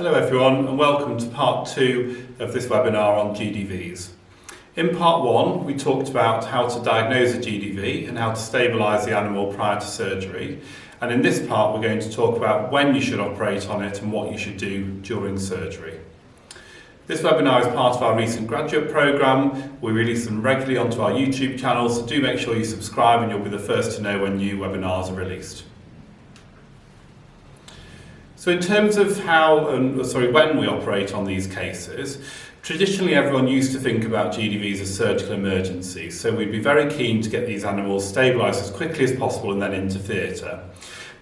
Hello everyone and welcome to part 2 of this webinar on GDVs. In part 1 we talked about how to diagnose a GDV and how to stabilise the animal prior to surgery, and in this part we're going to talk about when you should operate on it and what you should do during surgery. This webinar is part of our recent graduate programme. We release them regularly onto our YouTube channel, so do make sure you subscribe and you'll be the first to know when new webinars are released. So in terms of when we operate on these cases, traditionally everyone used to think about GDVs as surgical emergencies, so we'd be very keen to get these animals stabilised as quickly as possible and then into theatre.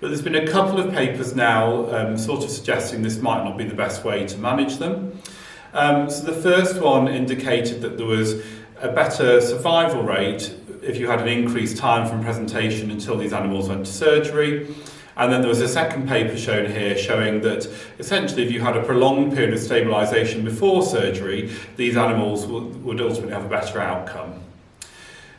But there's been a couple of papers now sort of suggesting this might not be the best way to manage them. So the first one indicated that there was a better survival rate if you had an increased time from presentation until these animals went to surgery. And then there was a second paper shown here showing that essentially if you had a prolonged period of stabilisation before surgery, these animals would ultimately have a better outcome.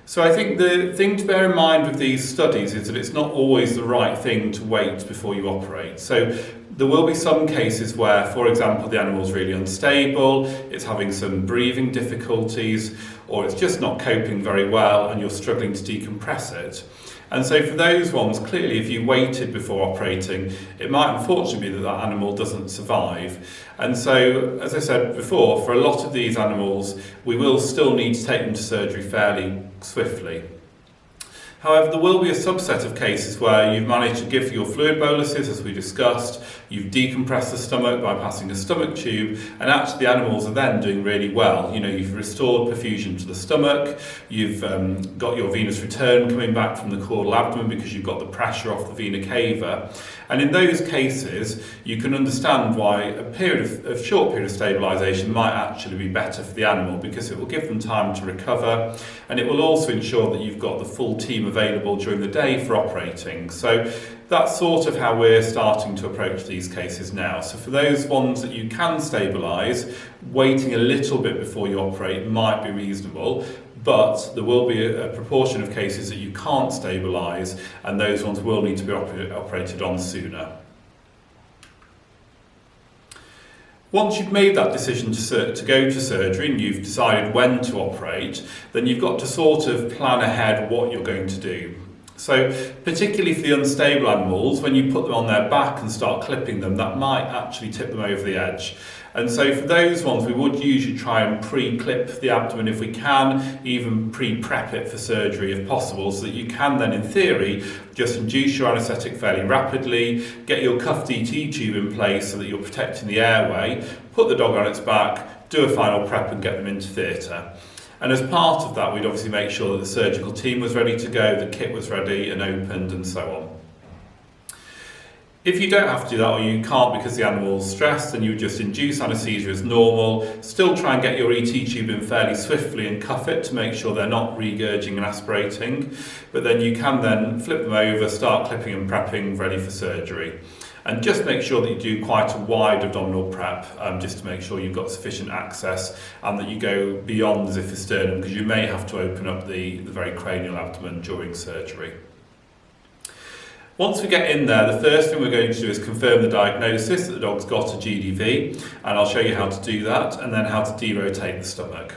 So I think the thing to bear in mind with these studies is that it's not always the right thing to wait before you operate. So there will be some cases where, for example, the animal's really unstable, it's having some breathing difficulties, or it's just not coping very well and you're struggling to decompress it. And so for those ones, clearly if you waited before operating, it might unfortunately be that that animal doesn't survive. And so, as I said before, for a lot of these animals, we will still need to take them to surgery fairly swiftly. However, there will be a subset of cases where you've managed to give your fluid boluses, as we discussed, you've decompressed the stomach by passing a stomach tube, and actually the animals are then doing really well. You know, you've restored perfusion to the stomach, you've got your venous return coming back from the caudal abdomen because you've got the pressure off the vena cava. And in those cases, you can understand why a short period of stabilisation might actually be better for the animal, because it will give them time to recover, and it will also ensure that you've got the full team available during the day for operating. So that's sort of how we're starting to approach these cases now. So for those ones that you can stabilise, waiting a little bit before you operate might be reasonable, but there will be a proportion of cases that you can't stabilise, and those ones will need to be operated on sooner. Once you've made that decision to go to surgery and you've decided when to operate, then you've got to sort of plan ahead what you're going to do. So particularly for the unstable animals, when you put them on their back and start clipping them, that might actually tip them over the edge. And so for those ones, we would usually try and pre-clip the abdomen if we can, even pre-prep it for surgery if possible, so that you can then, in theory, just induce your anaesthetic fairly rapidly, get your cuffed ET tube in place so that you're protecting the airway, put the dog on its back, do a final prep and get them into theatre. And as part of that, we'd obviously make sure that the surgical team was ready to go, the kit was ready and opened and so on. If you don't have to do that, or you can't because the animal's stressed, then you just induce anaesthesia as normal, still try and get your ET tube in fairly swiftly and cuff it to make sure they're not regurging and aspirating, but then you can then flip them over, start clipping and prepping, ready for surgery. And just make sure that you do quite a wide abdominal prep, just to make sure you've got sufficient access and that you go beyond the xiphisternum, because you may have to open up the very cranial abdomen during surgery. Once we get in there, the first thing we're going to do is confirm the diagnosis that the dog's got a GDV, and I'll show you how to do that, and then how to derotate the stomach.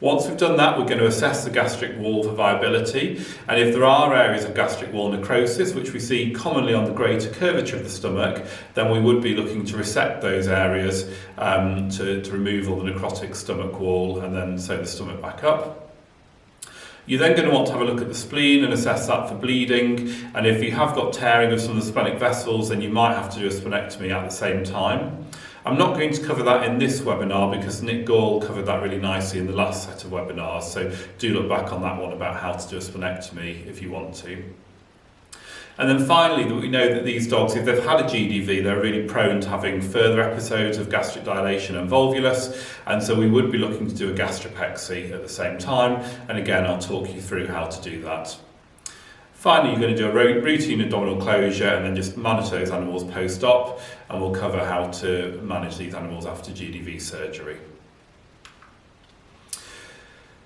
Once we've done that, we're going to assess the gastric wall for viability, and if there are areas of gastric wall necrosis, which we see commonly on the greater curvature of the stomach, then we would be looking to resect those areas to remove all the necrotic stomach wall and then sew the stomach back up. You're then going to want to have a look at the spleen and assess that for bleeding, and if you have got tearing of some of the splenic vessels, then you might have to do a splenectomy at the same time. I'm not going to cover that in this webinar because Nick Gall covered that really nicely in the last set of webinars, so do look back on that one about how to do a splenectomy if you want to. And then finally, we know that these dogs, if they've had a GDV, they're really prone to having further episodes of gastric dilation and volvulus, and so we would be looking to do a gastropexy at the same time, and again I'll talk you through how to do that. Finally, you're going to do a routine abdominal closure and then just monitor those animals post-op, and we'll cover how to manage these animals after GDV surgery.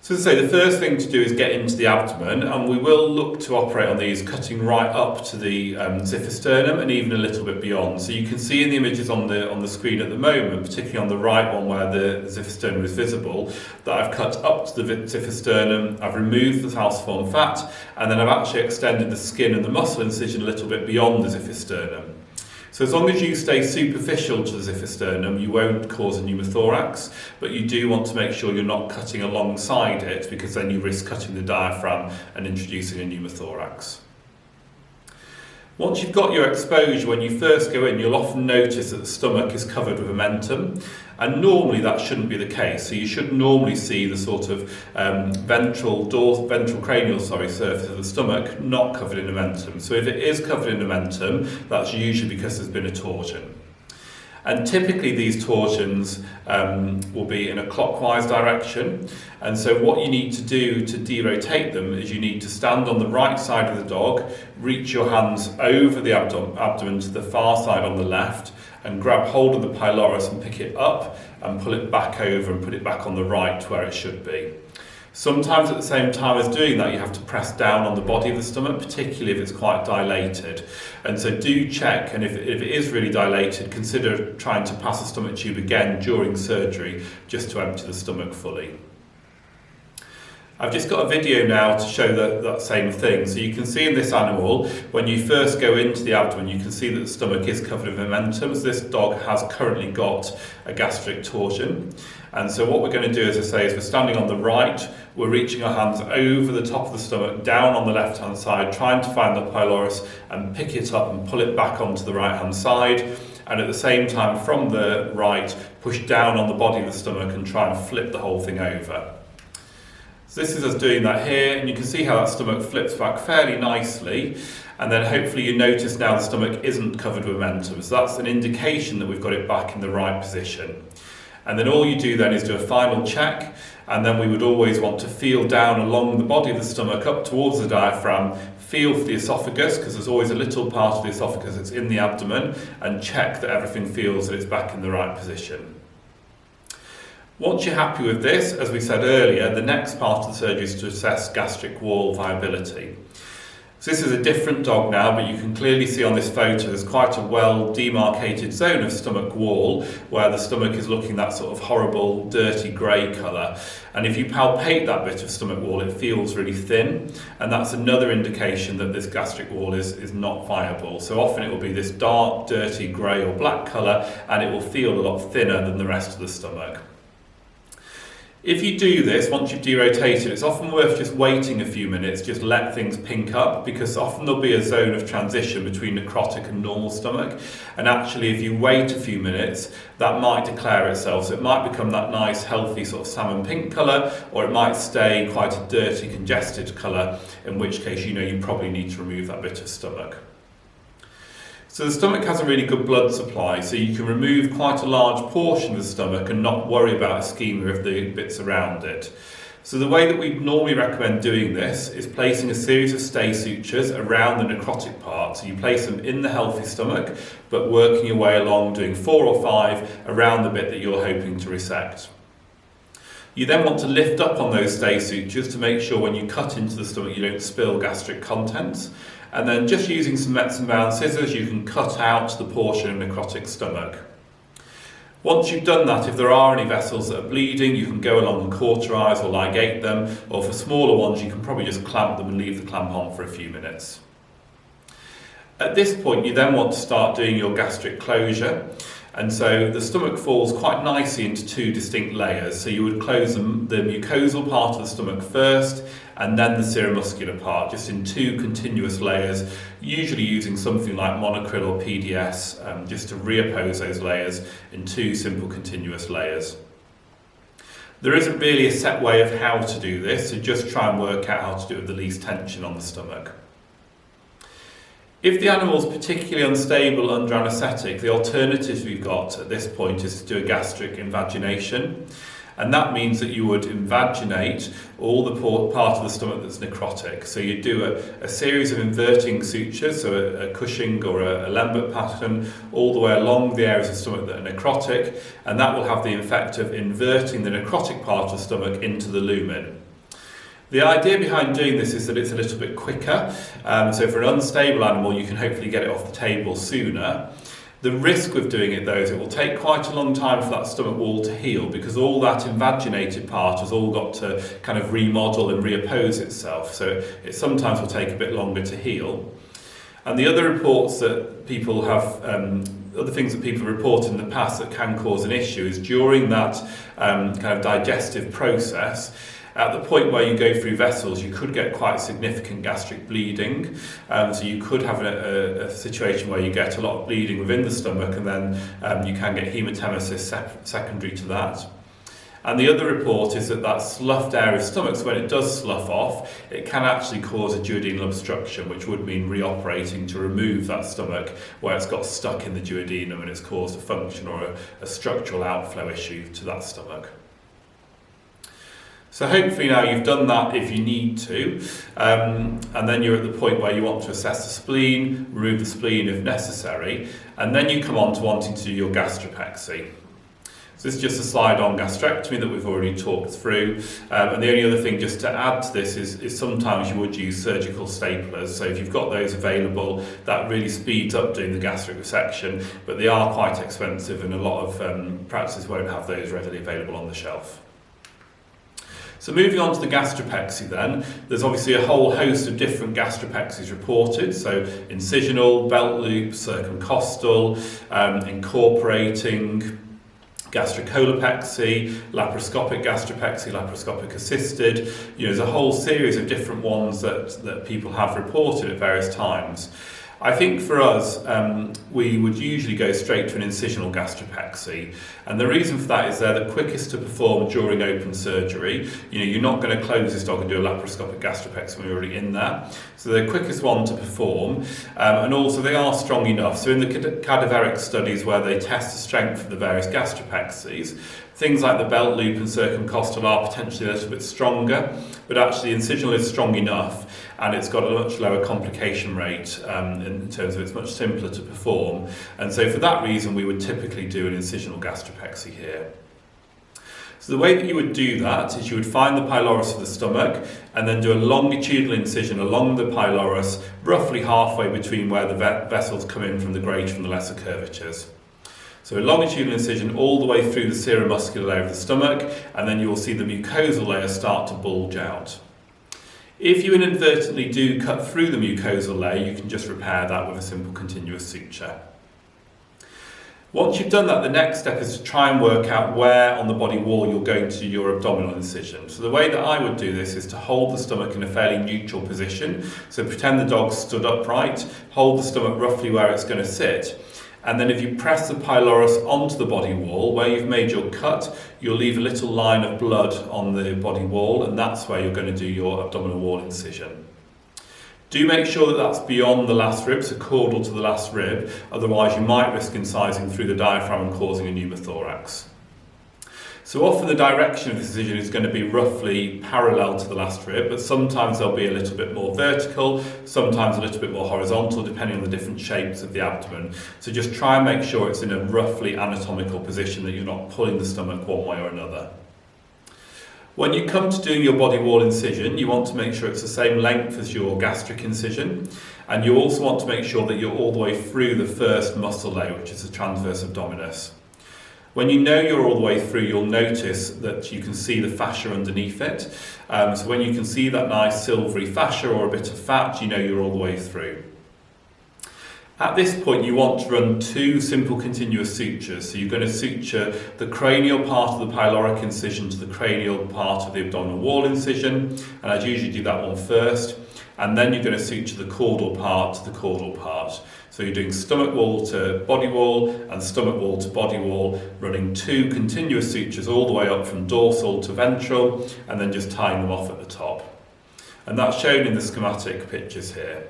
So as I say, the first thing to do is get into the abdomen, and we will look to operate on these cutting right up to the xiphisternum and even a little bit beyond. So you can see in the images on the screen at the moment, particularly on the right one where the xiphisternum is visible, that I've cut up to the xiphisternum, I've removed the falciform fat, and then I've actually extended the skin and the muscle incision a little bit beyond the xiphisternum. So as long as you stay superficial to the xiphisternum, you won't cause a pneumothorax, but you do want to make sure you're not cutting alongside it, because then you risk cutting the diaphragm and introducing a pneumothorax. Once you've got your exposure, when you first go in, you'll often notice that the stomach is covered with omentum, and normally that shouldn't be the case. So you should normally see the sort of ventral cranial surface of the stomach not covered in omentum. So if it is covered in omentum, that's usually because there's been a torsion. And typically these torsions will be in a clockwise direction. And so what you need to do to derotate them is you need to stand on the right side of the dog, reach your hands over the abdomen to the far side on the left, and grab hold of the pylorus and pick it up and pull it back over and put it back on the right to where it should be. Sometimes at the same time as doing that, you have to press down on the body of the stomach, particularly if it's quite dilated. And so do check, and if it is really dilated, consider trying to pass a stomach tube again during surgery, just to empty the stomach fully. I've just got a video now to show that same thing. So you can see in this animal, when you first go into the abdomen, you can see that the stomach is covered with omentum. So this dog has currently got a gastric torsion. And so what we're going to do, as I say, is we're standing on the right, we're reaching our hands over the top of the stomach, down on the left-hand side, trying to find the pylorus and pick it up and pull it back onto the right-hand side. And at the same time, from the right, push down on the body of the stomach and try and flip the whole thing over. So this is us doing that here, and you can see how that stomach flips back fairly nicely, and then hopefully you notice now the stomach isn't covered with omentum, so that's an indication that we've got it back in the right position. And then all you do then is do a final check, and then we would always want to feel down along the body of the stomach up towards the diaphragm, feel for the esophagus, because there's always a little part of the esophagus that's in the abdomen, and check that everything feels that it's back in the right position. Once you're happy with this, as we said earlier, the next part of the surgery is to assess gastric wall viability. So this is a different dog now, but you can clearly see on this photo there's quite a well demarcated zone of stomach wall where the stomach is looking that sort of horrible dirty grey colour. And if you palpate that bit of stomach wall, it feels really thin, and that's another indication that this gastric wall is not viable. So often it will be this dark, dirty grey or black colour, and it will feel a lot thinner than the rest of the stomach. If you do this, once you've derotated, it's often worth just waiting a few minutes, just let things pink up, because often there'll be a zone of transition between necrotic and normal stomach. And actually, if you wait a few minutes, that might declare itself. So it might become that nice, healthy sort of salmon pink colour, or it might stay quite a dirty, congested colour, in which case you know you probably need to remove that bit of stomach. So the stomach has a really good blood supply, so you can remove quite a large portion of the stomach and not worry about ischemia of the bits around it. So the way that we normally recommend doing this is placing a series of stay sutures around the necrotic part. So you place them in the healthy stomach, but working your way along, doing 4 or 5 around the bit that you're hoping to resect. You then want to lift up on those stay sutures to make sure when you cut into the stomach you don't spill gastric contents. And then just using some medicine-bound scissors, you can cut out the portion of necrotic stomach. Once you've done that, if there are any vessels that are bleeding, you can go along and cauterize or ligate them, or for smaller ones, you can probably just clamp them and leave the clamp on for a few minutes. At this point, you then want to start doing your gastric closure. And so the stomach falls quite nicely into 2 distinct layers. So you would close the mucosal part of the stomach first, and then the seromuscular part, just in 2 continuous layers, usually using something like monocryl or PDS, just to reoppose those layers in 2 simple continuous layers. There isn't really a set way of how to do this, so just try and work out how to do it with the least tension on the stomach. If the animal's particularly unstable under anaesthetic, the alternative we've got at this point is to do a gastric invagination. And that means that you would invaginate all the part of the stomach that's necrotic. So you do a series of inverting sutures, so a Cushing or a Lambert pattern, all the way along the areas of the stomach that are necrotic, and that will have the effect of inverting the necrotic part of the stomach into the lumen. The idea behind doing this is that it's a little bit quicker. So for an unstable animal, you can hopefully get it off the table sooner. The risk with doing it though is it will take quite a long time for that stomach wall to heal, because all that invaginated part has all got to kind of remodel and reoppose itself. So it sometimes will take a bit longer to heal. And the other reports that people have, other things that people report in the past that can cause an issue is during that kind of digestive process, at the point where you go through vessels, you could get quite significant gastric bleeding. So you could have a situation where you get a lot of bleeding within the stomach, and then you can get hematemesis secondary to that. And the other report is that that sloughed area of stomach, so when it does slough off, it can actually cause a duodenal obstruction, which would mean reoperating to remove that stomach where it's got stuck in the duodenum and it's caused a function or a structural outflow issue to that stomach. So hopefully now you've done that if you need to, and then you're at the point where you want to assess the spleen, remove the spleen if necessary, and then you come on to wanting to do your gastropexy. So this is just a slide on gastrectomy that we've already talked through, and the only other thing just to add to this is sometimes you would use surgical staplers. So if you've got those available, that really speeds up doing the gastric resection, but they are quite expensive and a lot of practices won't have those readily available on the shelf. So moving on to the gastropexy then, there's obviously a whole host of different gastropexies reported, so incisional, belt loop, circumcostal, incorporating, gastricolopexy, laparoscopic gastropexy, laparoscopic assisted. There's a whole series of different ones that people have reported at various times. I think for us, we would usually go straight to an incisional gastropexy, and the reason for that is they're the quickest to perform during open surgery. You're not going to close this dog and do a laparoscopic gastropexy when you're already in there, so they're the quickest one to perform, and also they are strong enough. So in the cadaveric studies where they test the strength of the various gastropexies, things like the belt loop and circumcostal are potentially a little bit stronger, but actually incisional is strong enough, and it's got a much lower complication rate in terms of it's much simpler to perform. And so for that reason, we would typically do an incisional gastropexy here. So the way that you would do that is you would find the pylorus of the stomach and then do a longitudinal incision along the pylorus, roughly halfway between where the vessels come in from the greater and the lesser curvatures. So a longitudinal incision all the way through the seromuscular layer of the stomach, and then you will see the mucosal layer start to bulge out. If you inadvertently do cut through the mucosal layer, you can just repair that with a simple continuous suture. Once you've done that, the next step is to try and work out where on the body wall you're going to do your abdominal incision. So the way that I would do this is to hold the stomach in a fairly neutral position. So pretend the dog stood upright, hold the stomach roughly where it's going to sit. And then if you press the pylorus onto the body wall, where you've made your cut, you'll leave a little line of blood on the body wall, and that's where you're going to do your abdominal wall incision. Do make sure that that's beyond the last rib, so caudal to the last rib, otherwise you might risk incising through the diaphragm and causing a pneumothorax. So often the direction of the incision is going to be roughly parallel to the last rib, but sometimes they'll be a little bit more vertical, sometimes a little bit more horizontal, depending on the different shapes of the abdomen. So just try and make sure it's in a roughly anatomical position, that you're not pulling the stomach one way or another. When you come to doing your body wall incision, you want to make sure it's the same length as your gastric incision, and you also want to make sure that you're all the way through the first muscle layer, which is the transverse abdominis. When you know you're all the way through, you'll notice that you can see the fascia underneath it. So when you can see that nice silvery fascia or a bit of fat, you know you're all the way through. At this point, you want to run two simple continuous sutures. So you're going to suture the cranial part of the pyloric incision to the cranial part of the abdominal wall incision, and I'd usually do that one first. And then you're going to suture the caudal part to the caudal part. So you're doing stomach wall to body wall and stomach wall to body wall, running two continuous sutures all the way up from dorsal to ventral, and then just tying them off at the top. And that's shown in the schematic pictures here.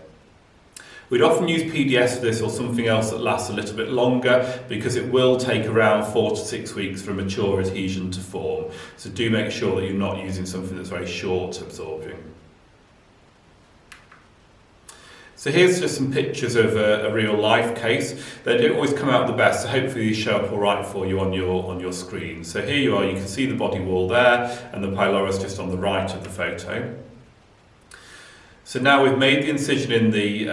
We'd often use PDS for this, or something else that lasts a little bit longer, because it will take around 4 to 6 weeks for a mature adhesion to form. So do make sure that you're not using something that's very short absorbing. So here's just some pictures of a real life case. They don't always come out the best, so hopefully these show up all right for you on your screen. So here you are, you can see the body wall there and the pylorus just on the right of the photo. So now we've made the incision in the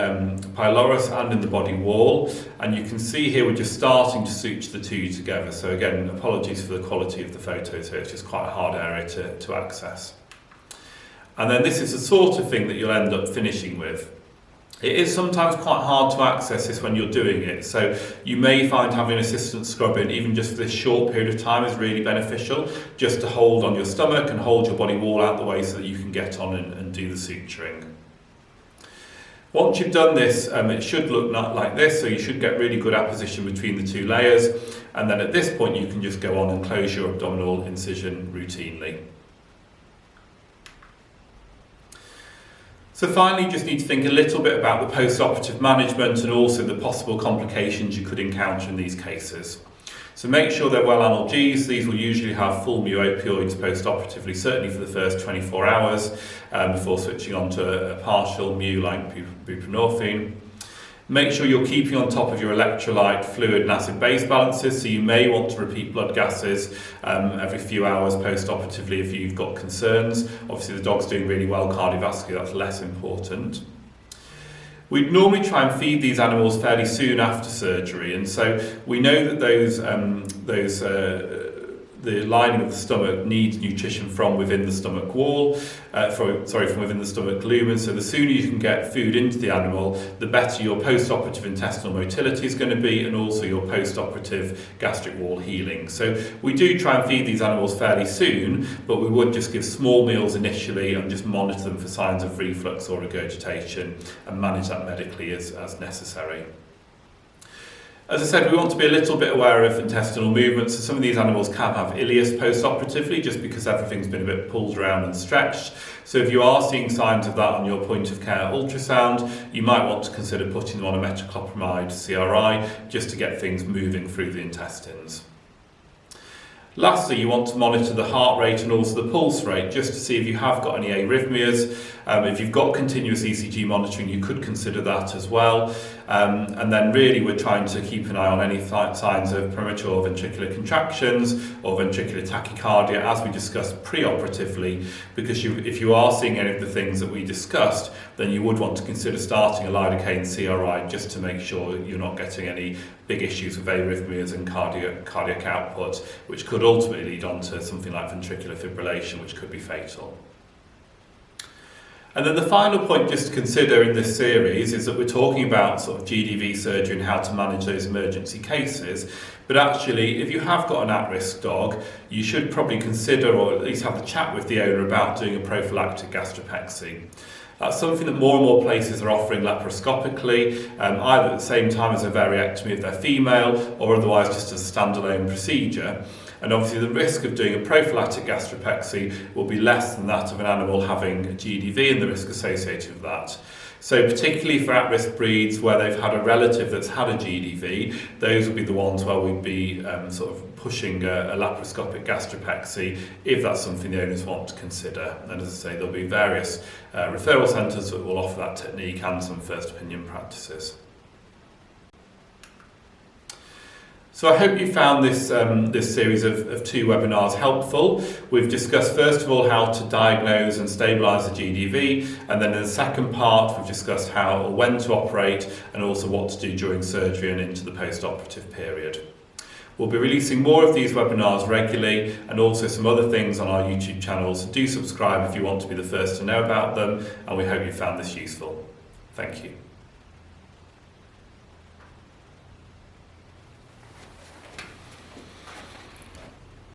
pylorus and in the body wall, and you can see here we're just starting to suture the two together. So again, apologies for the quality of the photos here, it's just quite a hard area to access. And then this is the sort of thing that you'll end up finishing with. It is sometimes quite hard to access this when you're doing it, so you may find having assistant scrubbing, even just for this short period of time, is really beneficial, just to hold on your stomach and hold your body wall out the way so that you can get on and do the suturing. Once you've done this, it should look like this, so you should get really good apposition between the two layers, and then at this point you can just go on and close your abdominal incision routinely. So finally, you just need to think a little bit about the post-operative management and also the possible complications you could encounter in these cases. So make sure they're well analgesics. These will usually have full mu opioids post-operatively, certainly for the first 24 hours before switching on to a partial mu like buprenorphine. Make sure you're keeping on top of your electrolyte, fluid and acid-base balances, so you may want to repeat blood gases every few hours post-operatively if you've got concerns. Obviously the dog's doing really well cardiovascularly, that's less important. We'd normally try and feed these animals fairly soon after surgery, and so we know that the lining of the stomach needs nutrition from within the stomach wall, from within the stomach lumen. So the sooner you can get food into the animal, the better your post-operative intestinal motility is going to be, and also your post-operative gastric wall healing. So we do try and feed these animals fairly soon, but we would just give small meals initially and just monitor them for signs of reflux or regurgitation and manage that medically as necessary. As I said, we want to be a little bit aware of intestinal movements. So some of these animals can have ileus post-operatively just because everything's been a bit pulled around and stretched. So if you are seeing signs of that on your point of care ultrasound, you might want to consider putting them on a metoclopramide CRI just to get things moving through the intestines. Lastly, you want to monitor the heart rate and also the pulse rate just to see if you have got any arrhythmias. If you've got continuous ECG monitoring, you could consider that as well. And then really we're trying to keep an eye on any signs of premature ventricular contractions or ventricular tachycardia, as we discussed pre-operatively, because if you are seeing any of the things that we discussed, then you would want to consider starting a lidocaine CRI just to make sure you're not getting any big issues with arrhythmias and cardiac output, which could ultimately lead on to something like ventricular fibrillation, which could be fatal. And then the final point just to consider in this series is that we're talking about sort of GDV surgery and how to manage those emergency cases. But actually, if you have got an at-risk dog, you should probably consider, or at least have a chat with the owner about doing a prophylactic gastropexy. That's something that more and more places are offering laparoscopically, either at the same time as a variectomy if they're female, or otherwise just as a standalone procedure. And obviously the risk of doing a prophylactic gastropexy will be less than that of an animal having a GDV and the risk associated with that. So particularly for at-risk breeds where they've had a relative that's had a GDV, those would be the ones where we'd be sort of pushing a laparoscopic gastropexy if that's something the owners want to consider. And as I say, there'll be various referral centres that will offer that technique and some first opinion practices. So I hope you found this series of two webinars helpful. We've discussed first of all how to diagnose and stabilise the GDV, and then in the second part we've discussed how or when to operate and also what to do during surgery and into the post-operative period. We'll be releasing more of these webinars regularly and also some other things on our YouTube channel, so do subscribe if you want to be the first to know about them, and we hope you found this useful. Thank you.